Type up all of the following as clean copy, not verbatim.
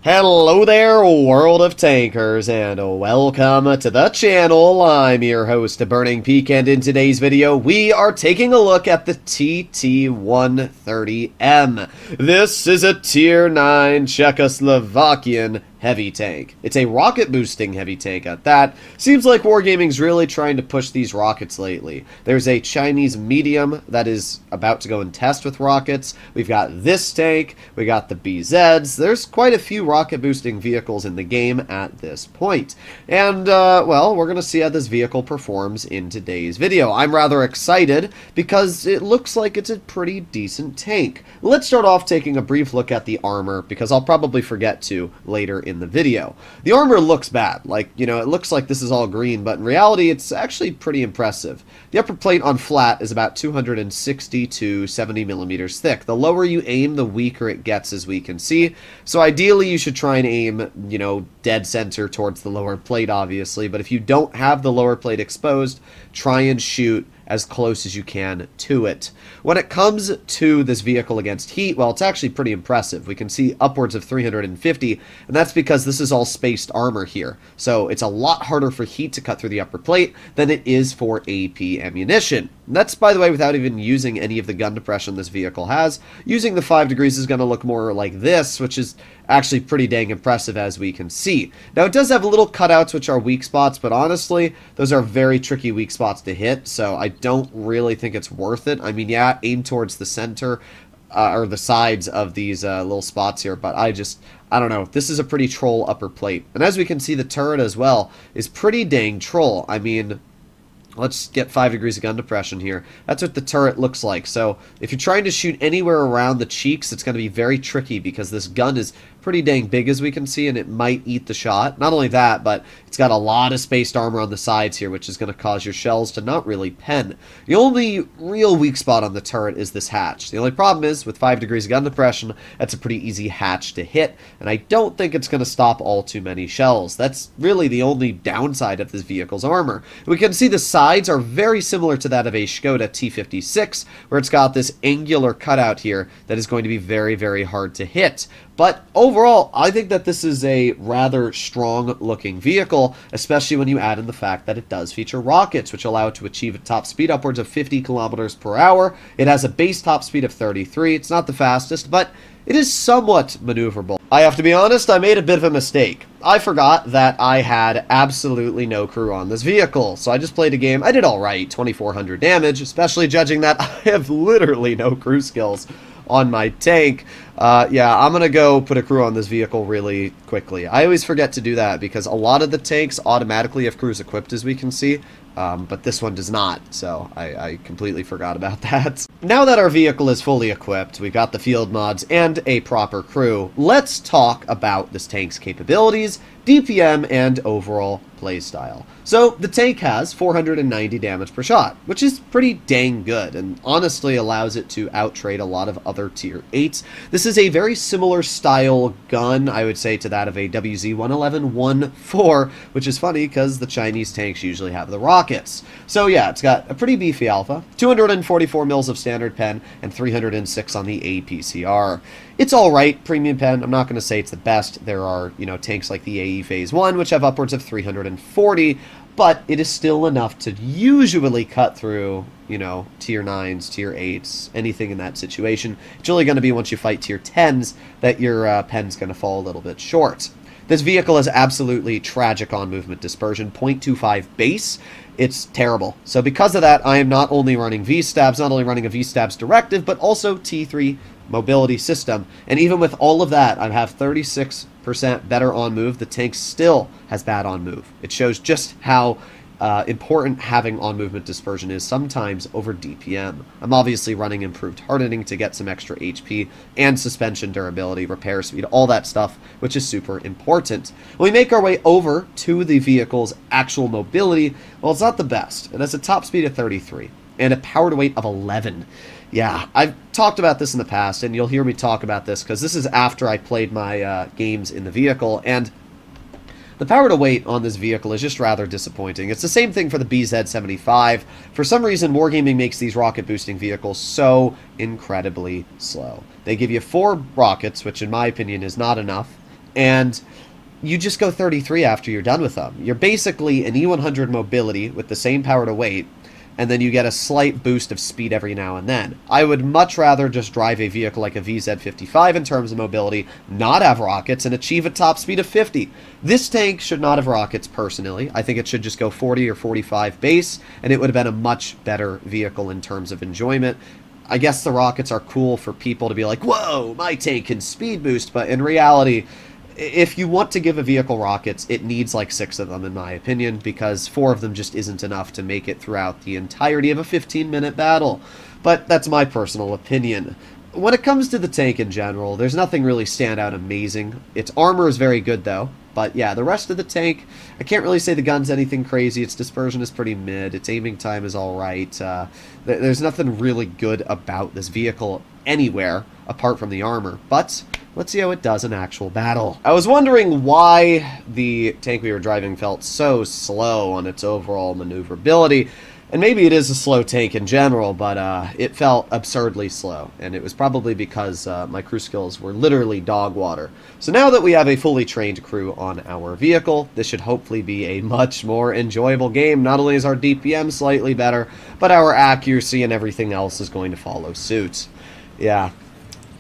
Hello there, world of tankers, and welcome to the channel. I'm your host, Burning Peak, and in today's video, we are taking a look at the TT-130M. This is a Tier 9 Czechoslovakian heavy tank. It's a rocket-boosting heavy tank at that. Seems like Wargaming's really trying to push these rockets lately. There's a Chinese medium that is about to go and test with rockets. We've got this tank. We got the BZs. There's quite a few rocket-boosting vehicles in the game at this point. And, well, we're going to see how this vehicle performs in today's video. I'm rather excited because it looks like it's a pretty decent tank. Let's start off taking a brief look at the armor, because I'll probably forget to later in the video. The armor looks bad. Like, you know, it looks like this is all green, but in reality, it's actually pretty impressive. The upper plate on flat is about 260 to 70 millimeters thick. The lower you aim, the weaker it gets, as we can see. So ideally, you should try and aim, you know, dead center towards the lower plate, obviously. But if you don't have the lower plate exposed, try and shoot as close as you can to it. When it comes to this vehicle against heat, well, it's actually pretty impressive. We can see upwards of 350, and that's because this is all spaced armor here. So it's a lot harder for heat to cut through the upper plate than it is for AP ammunition. And that's, by the way, without even using any of the gun depression this vehicle has. Using the 5 degrees is going to look more like this, which is actually pretty dang impressive, as we can see. Now, it does have little cutouts, which are weak spots, but honestly, those are very tricky weak spots to hit, so I don't really think it's worth it. I mean, yeah, aim towards the center, or the sides of these little spots here, but I don't know. This is a pretty troll upper plate. And as we can see, the turret as well is pretty dang troll. I mean, let's get 5 degrees of gun depression here. That's what the turret looks like. So if you're trying to shoot anywhere around the cheeks, it's going to be very tricky because this gun is pretty dang big, as we can see, and it might eat the shot. Not only that, but it's got a lot of spaced armor on the sides here, which is going to cause your shells to not really pen. The only real weak spot on the turret is this hatch. The only problem is, with 5 degrees of gun depression, that's a pretty easy hatch to hit, and I don't think it's going to stop all too many shells. That's really the only downside of this vehicle's armor. We can see the sides are very similar to that of a Skoda T56, where it's got this angular cutout here that is going to be very, very hard to hit. But overall, I think that this is a rather strong-looking vehicle, especially when you add in the fact that it does feature rockets, which allow it to achieve a top speed upwards of 50 kilometers per hour. It has a base top speed of 33. It's not the fastest, but it is somewhat maneuverable. I have to be honest, I made a bit of a mistake. I forgot that I had absolutely no crew on this vehicle, so I just played a game. I did alright, 2400 damage, especially judging that I have literally no crew skills on my tank. Yeah, I'm gonna go put a crew on this vehicle really quickly. I always forget to do that because a lot of the tanks automatically have crews equipped, as we can see, but this one does not, so I completely forgot about that. Now that our vehicle is fully equipped, we've got the field mods and a proper crew, let's talk about this tank's capabilities, DPM, and overall playstyle. So the tank has 490 damage per shot, which is pretty dang good, and honestly allows it to outtrade a lot of other tier 8s. This is a very similar style gun, I would say, to that of a WZ-111-1-4, which is funny because the Chinese tanks usually have the rockets. So yeah, it's got a pretty beefy alpha, 244 mils of standard pen, and 306 on the APCR. It's alright, premium pen. I'm not going to say it's the best. There are, you know, tanks like the AE Phase 1, which have upwards of 340, but it is still enough to usually cut through, you know, tier 9s, tier 8s, anything in that situation. It's really going to be once you fight tier 10s that your pen's going to fall a little bit short. This vehicle is absolutely tragic on movement dispersion, 0.25 base. It's terrible. So because of that, I am not only running V-stabs, not only running a V-stabs directive, but also T3 mobility system. And even with all of that, I have 36% better on move. The tank still has bad on move. It shows just how important having on movement dispersion is sometimes over DPM. I'm obviously running improved hardening to get some extra HP and suspension durability, repair speed, all that stuff, which is super important. When we make our way over to the vehicle's actual mobility, well, it's not the best. It has a top speed of 33 and a power to weight of 11. Yeah, I've talked about this in the past, and you'll hear me talk about this because this is after I played my games in the vehicle, and the power to weight on this vehicle is just rather disappointing. It's the same thing for the BZ-75. For some reason, Wargaming makes these rocket boosting vehicles so incredibly slow. They give you 4 rockets, which in my opinion is not enough. And you just go 33 after you're done with them. You're basically an E100 mobility with the same power to weight, and then you get a slight boost of speed every now and then. I would much rather just drive a vehicle like a VZ55 in terms of mobility, not have rockets, and achieve a top speed of 50. This tank should not have rockets, personally. I think it should just go 40 or 45 base, and it would have been a much better vehicle in terms of enjoyment. I guess the rockets are cool for people to be like, whoa, my tank can speed boost, but in reality, if you want to give a vehicle rockets, it needs like 6 of them, in my opinion, because 4 of them just isn't enough to make it throughout the entirety of a 15-minute battle. But that's my personal opinion. When it comes to the tank in general, there's nothing really stand out amazing. Its armor is very good, though. But yeah, the rest of the tank, I can't really say the gun's anything crazy. Its dispersion is pretty mid. Its aiming time is alright. There's nothing really good about this vehicle anywhere apart from the armor. But let's see how it does in actual battle. I was wondering why the tank we were driving felt so slow on its overall maneuverability. And maybe it is a slow tank in general, but it felt absurdly slow. And it was probably because my crew skills were literally dog water. So now that we have a fully trained crew on our vehicle, this should hopefully be a much more enjoyable game. Not only is our DPM slightly better, but our accuracy and everything else is going to follow suit. Yeah.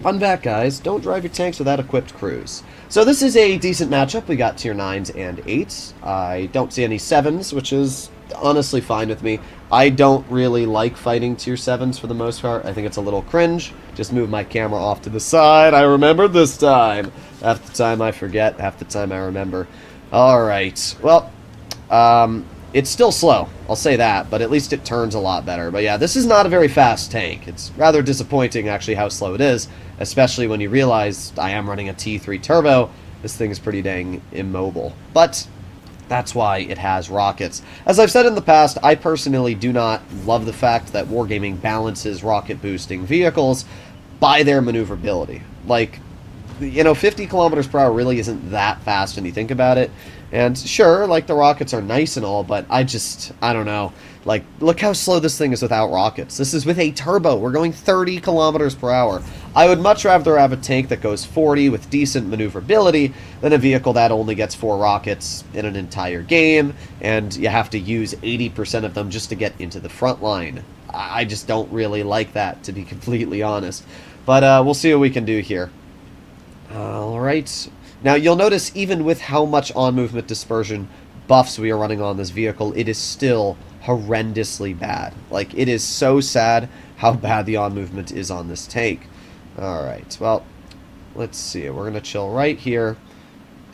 Fun fact, guys, don't drive your tanks without equipped crews. So this is a decent matchup. We got tier 9s and 8s. I don't see any 7s, which is honestly fine with me. I don't really like fighting tier 7s for the most part. I think it's a little cringe. Just move my camera off to the side. I remembered this time. Half the time I forget, half the time I remember. Alright, well, it's still slow, I'll say that, but at least it turns a lot better. But yeah, this is not a very fast tank. It's rather disappointing, actually, how slow it is, especially when you realize I am running a T3 turbo. This thing is pretty dang immobile. But that's why it has rockets. As I've said in the past, I personally do not love the fact that Wargaming balances rocket boosting vehicles by their maneuverability. Like, you know, 50 kilometers per hour really isn't that fast when you think about it. And sure, like, the rockets are nice and all, but I don't know. Like, look how slow this thing is without rockets. This is with a turbo. We're going 30 kilometers per hour. I would much rather have a tank that goes 40 with decent maneuverability than a vehicle that only gets 4 rockets in an entire game, and you have to use 80% of them just to get into the front line. I just don't really like that, to be completely honest. But we'll see what we can do here. Alright. Now, you'll notice even with how much on-movement dispersion buffs we are running on this vehicle, it is still horrendously bad. Like, it is so sad how bad the on-movement is on this tank. Alright, well, let's see. We're going to chill right here,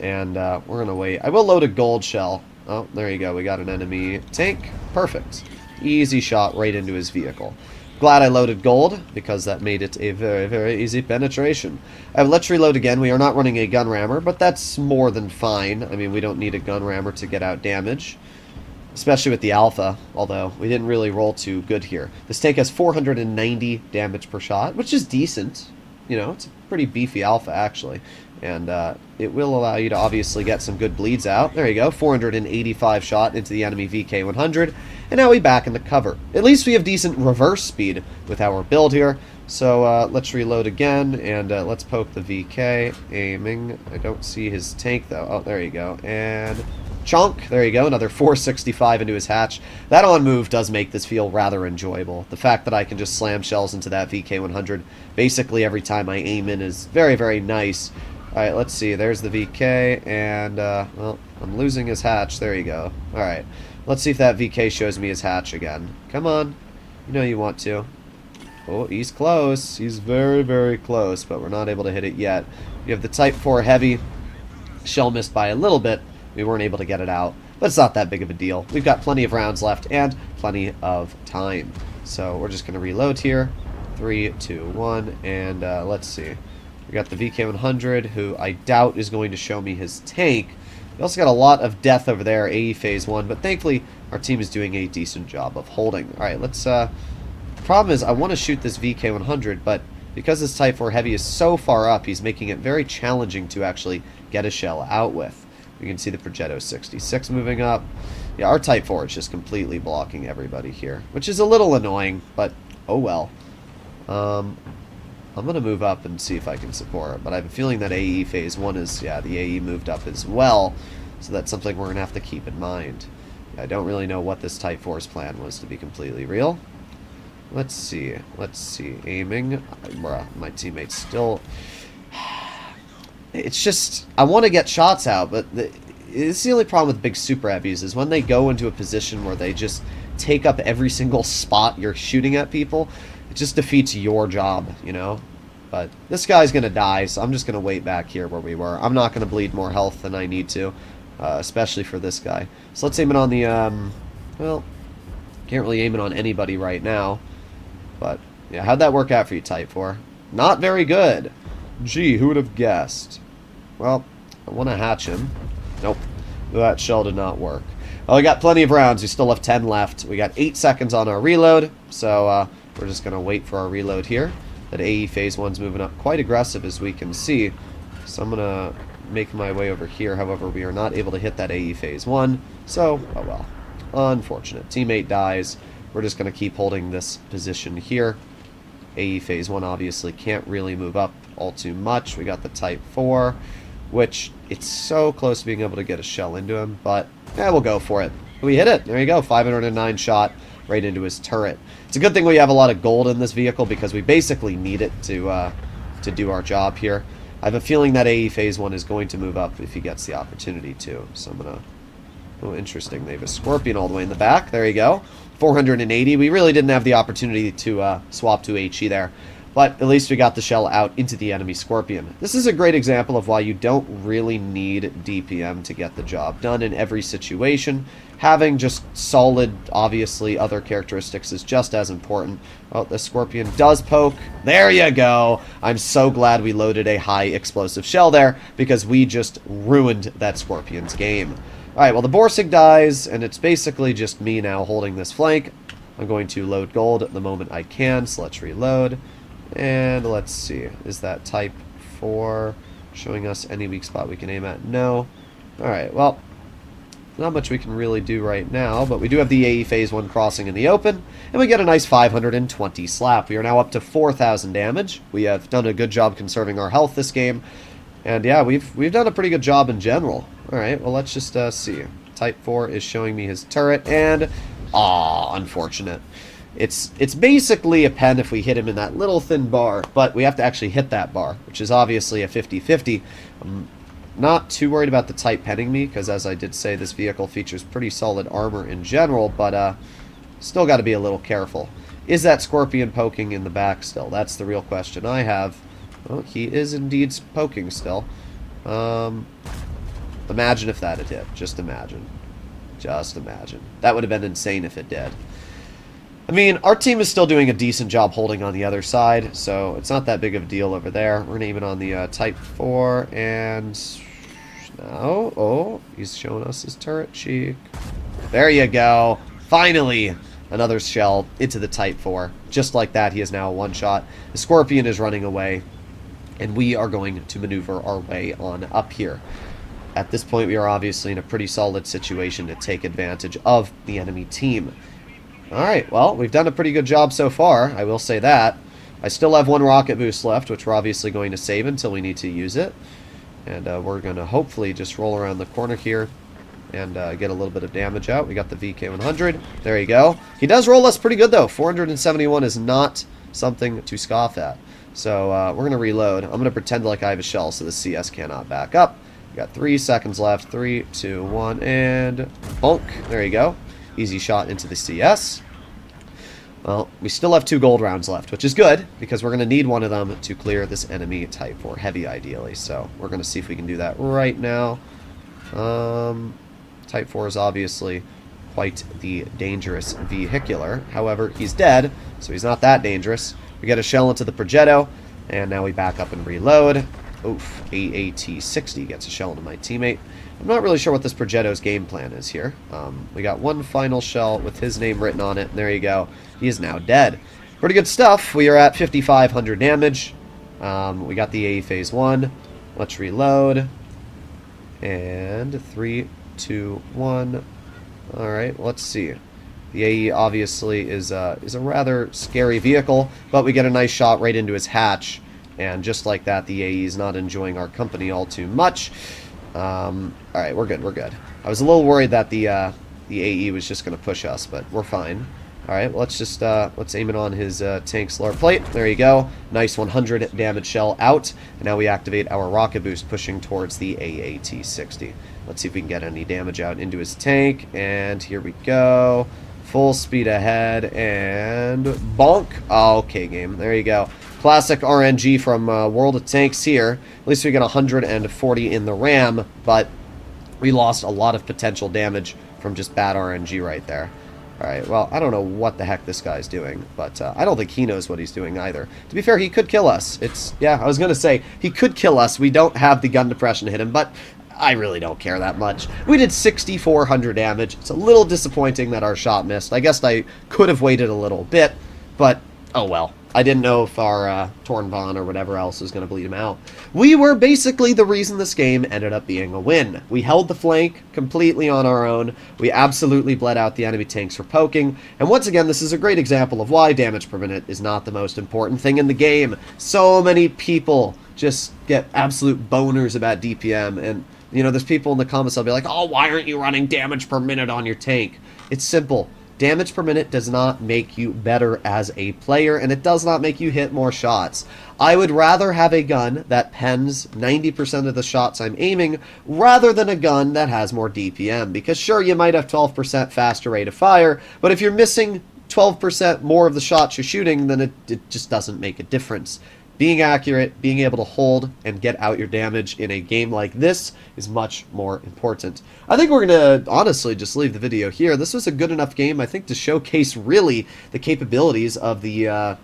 and we're going to wait. I will load a gold shell. Oh, there you go. We got an enemy tank. Perfect. Easy shot right into his vehicle. Glad I loaded gold, because that made it a very, very easy penetration. Let's reload again. We are not running a gun rammer, but that's more than fine. I mean, we don't need a gun rammer to get out damage, especially with the alpha, although we didn't really roll too good here. This tank has 490 damage per shot, which is decent. You know, it's a pretty beefy alpha, actually. And it will allow you to obviously get some good bleeds out. There you go, 485 shot into the enemy VK-100. And now we back into cover. At least we have decent reverse speed with our build here. So let's reload again, and let's poke the VK. Aiming. I don't see his tank, though. Oh, there you go. And chunk. There you go. Another 465 into his hatch. That on move does make this feel rather enjoyable. The fact that I can just slam shells into that VK-100 basically every time I aim in is very, very nice. Alright, let's see. There's the VK, and, well, I'm losing his hatch. There you go. Alright. Let's see if that VK shows me his hatch again. Come on. You know you want to. Oh, he's close. He's very, very close, but we're not able to hit it yet. We have the Type 4 Heavy. Shell missed by a little bit. We weren't able to get it out, but it's not that big of a deal. We've got plenty of rounds left and plenty of time. So we're just going to reload here. 3, 2, 1, and let's see. We got the VK-100, who I doubt is going to show me his tank. We also got a lot of death over there, AE Phase 1, but thankfully our team is doing a decent job of holding. Alright, let's, the problem is I want to shoot this VK-100, but because this Type 4 Heavy is so far up, he's making it very challenging to actually get a shell out with. You can see the Progetto 66 moving up. Yeah, our Type 4 is just completely blocking everybody here, which is a little annoying, but oh well. I'm going to move up and see if I can support. But I have a feeling that AE Phase 1 is, yeah, the AE moved up as well. So that's something we're going to have to keep in mind. I don't really know what this Type 4's plan was, to be completely real. Let's see. Let's see. Aiming. Bruh, my teammates still... It's just... I want to get shots out, but it's the only problem with big super heavies is when they go into a position where they just take up every single spot you're shooting at people, it just defeats your job, you know? But this guy's going to die, so I'm just going to wait back here where we were. I'm not going to bleed more health than I need to, especially for this guy. So let's aim it on the, well, can't really aim it on anybody right now. But, yeah, how'd that work out for you, Type 4? Not very good. Gee, who would have guessed? Well, I want to hatch him. Nope. That shell did not work. Well, we got plenty of rounds. We still have 10 left. We got 8 seconds on our reload, so we're just going to wait for our reload here. That AE Phase 1's moving up quite aggressive, as we can see. So I'm going to make my way over here. However, we are not able to hit that AE Phase 1, so, oh well. Unfortunate. Teammate dies. We're just going to keep holding this position here. AE Phase 1 obviously can't really move up all too much. We got the Type 4, which it's so close to being able to get a shell into him, but yeah, we'll go for it. We hit it. There you go. 509 shot right into his turret. It's a good thing we have a lot of gold in this vehicle because we basically need it to do our job here. I have a feeling that AE Phase 1 is going to move up if he gets the opportunity to. So I'm going to... Oh, interesting. They have a Scorpion all the way in the back. There you go. 480. We really didn't have the opportunity to swap to HE there. But at least we got the shell out into the enemy Scorpion. This is a great example of why you don't really need DPM to get the job done in every situation. Having just solid, obviously, other characteristics is just as important. Oh, the Scorpion does poke. There you go. I'm so glad we loaded a high explosive shell there because we just ruined that Scorpion's game. Alright, well, the Borsig dies, and it's basically just me now holding this flank. I'm going to load gold at the moment I can, so let's reload. And let's see, is that Type 4 showing us any weak spot we can aim at? No. Alright, well, not much we can really do right now, but we do have the AE Phase 1 crossing in the open, and we get a nice 520 slap. We are now up to 4,000 damage. We have done a good job conserving our health this game, and yeah, we've done a pretty good job in general. Alright, well, let's just see. Type 4 is showing me his turret, and... Aw, unfortunate. It's basically a pen if we hit him in that little thin bar, but we have to actually hit that bar, which is obviously a 50-50. I'm not too worried about the Type penning me, because as I did say, this vehicle features pretty solid armor in general, but still got to be a little careful. Is that Scorpion poking in the back still? That's the real question I have. Well, he is indeed poking still. Imagine if that had hit. Just imagine. Just imagine. That would have been insane if it did. I mean, our team is still doing a decent job holding on the other side, so it's not that big of a deal over there. We're going to aim it on the Type 4, and... No. Oh, he's showing us his turret cheek. There you go. Finally, another shell into the Type 4. Just like that, he is now a one-shot. The Scorpion is running away, and we are going to maneuver our way on up here. At this point, we are obviously in a pretty solid situation to take advantage of the enemy team. Alright, well, we've done a pretty good job so far, I will say that. I still have one rocket boost left, which we're obviously going to save until we need to use it. And we're going to hopefully just roll around the corner here and get a little bit of damage out. We got the VK100. There you go. He does roll us pretty good, though. 471 is not something to scoff at. So we're going to reload. I'm going to pretend like I have a shell so the CS cannot back up. We got 3 seconds left. 3, 2, 1, and bonk. There you go. Easy shot into the CS. Well, we still have 2 gold rounds left, which is good, because we're going to need one of them to clear this enemy Type 4 heavy, ideally. So we're going to see if we can do that right now. Type 4 is obviously quite the dangerous vehicular. However, he's dead, so he's not that dangerous. We get a shell into the Progetto, and now we back up and reload. Oof, AAT-60 gets a shell into my teammate. I'm not really sure what this Progetto's game plan is here. We got one final shell with his name written on it. There you go. He is now dead. Pretty good stuff. We are at 5,500 damage. We got the AE Phase 1. Let's reload. And 3, 2, 1. Alright, let's see. The AE obviously is a rather scary vehicle, but we get a nice shot right into his hatch. And just like that, the AE is not enjoying our company all too much. Alright, we're good, we're good. I was a little worried that the AE was just going to push us, but we're fine. Alright, well, let's aim it on his tank's lower plate. There you go. Nice 100 damage shell out. And now we activate our rocket boost, pushing towards the AAT-60. Let's see if we can get any damage out into his tank. And here we go. Full speed ahead, and bonk. Okay, game. There you go. Classic RNG from World of Tanks here. At least we get 140 in the RAM, but we lost a lot of potential damage from just bad RNG right there. Alright, well, I don't know what the heck this guy's doing, but I don't think he knows what he's doing either. To be fair, he could kill us. Yeah, I was going to say, he could kill us. We don't have the gun depression to hit him, but I really don't care that much. We did 6,400 damage. It's a little disappointing that our shot missed. I guess I could have waited a little bit, but oh well. I didn't know if our Tornbon or whatever else was going to bleed him out. We were basically the reason this game ended up being a win. We held the flank completely on our own. We absolutely bled out the enemy tanks for poking. And once again, this is a great example of why damage per minute is not the most important thing in the game. So many people just get absolute boners about DPM, and you know, there's people in the comments that'll be like, oh, why aren't you running damage per minute on your tank? It's simple. Damage per minute does not make you better as a player, and it does not make you hit more shots. I would rather have a gun that pens 90% of the shots I'm aiming rather than a gun that has more DPM, because sure, you might have 12% faster rate of fire, but if you're missing 12% more of the shots you're shooting, then it just doesn't make a difference. Being accurate, being able to hold and get out your damage in a game like this is much more important. I think we're going to honestly just leave the video here. This was a good enough game, I think, to showcase really the capabilities of the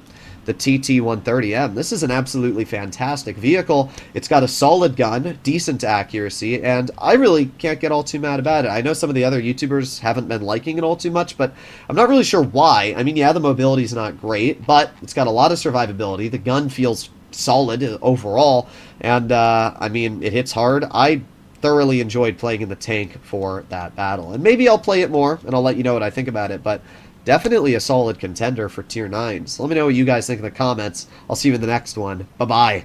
TT-130M. This is an absolutely fantastic vehicle. It's got a solid gun, decent accuracy, and I really can't get all too mad about it. I know some of the other YouTubers haven't been liking it all too much, but I'm not really sure why. I mean, yeah, the mobility is not great, but it's got a lot of survivability. The gun feels solid overall, and I mean, it hits hard. I thoroughly enjoyed playing in the tank for that battle, and maybe I'll play it more, and I'll let you know what I think about it, but definitely a solid contender for Tier 9. So let me know what you guys think in the comments. I'll see you in the next one. Bye-bye.